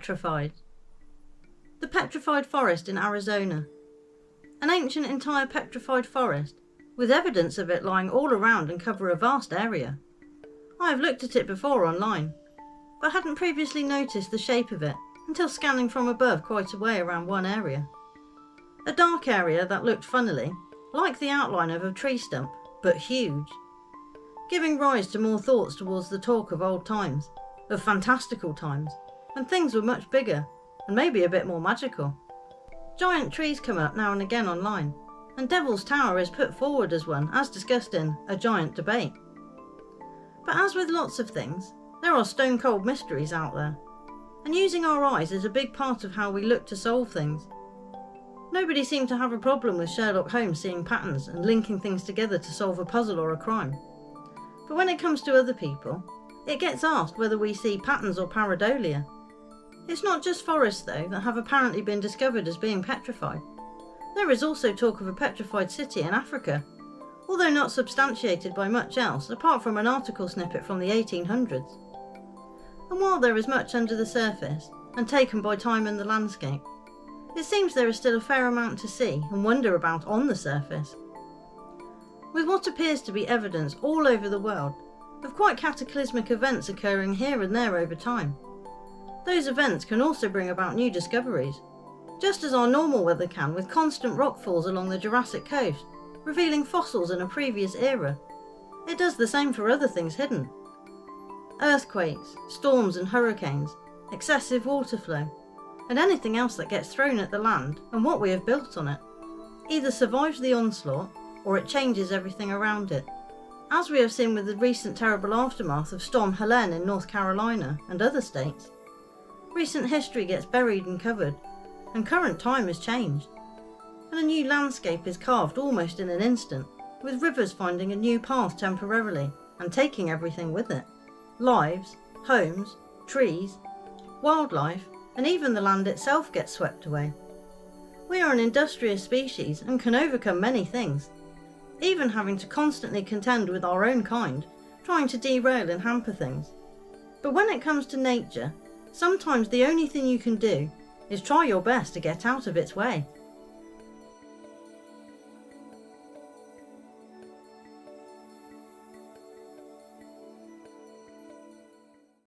Petrified. The Petrified Forest in Arizona. An ancient entire petrified forest, with evidence of it lying all around and cover a vast area. I have looked at it before online, but hadn't previously noticed the shape of it until scanning from above quite a way around one area. A dark area that looked funnily like the outline of a tree stump, but huge, giving rise to more thoughts towards the talk of old times, of fantastical times, when things were much bigger and maybe a bit more magical. Giant trees come up now and again online, and Devil's Tower is put forward as one, as discussed in A Giant Debate. But as with lots of things, there are stone cold mysteries out there, and using our eyes is a big part of how we look to solve things. Nobody seemed to have a problem with Sherlock Holmes seeing patterns and linking things together to solve a puzzle or a crime. But when it comes to other people, it gets asked whether we see patterns or pareidolia. It's not just forests though that have apparently been discovered as being petrified. There is also talk of a petrified city in Africa, although not substantiated by much else apart from an article snippet from the 1800s. And while there is much under the surface, and taken by time and the landscape, it seems there is still a fair amount to see and wonder about on the surface. With what appears to be evidence all over the world of quite cataclysmic events occurring here and there over time, those events can also bring about new discoveries, just as our normal weather can with constant rockfalls along the Jurassic coast, revealing fossils in a previous era. It does the same for other things hidden. Earthquakes, storms and hurricanes, excessive water flow, and anything else that gets thrown at the land and what we have built on it, either survives the onslaught or it changes everything around it, as we have seen with the recent terrible aftermath of Storm Helene in North Carolina and other states. Recent history gets buried and covered, and current time is changed, and a new landscape is carved almost in an instant, with rivers finding a new path temporarily and taking everything with it. Lives, homes, trees, wildlife, and even the land itself gets swept away. We are an industrious species and can overcome many things, even having to constantly contend with our own kind, trying to derail and hamper things. But when it comes to nature, sometimes the only thing you can do is try your best to get out of its way.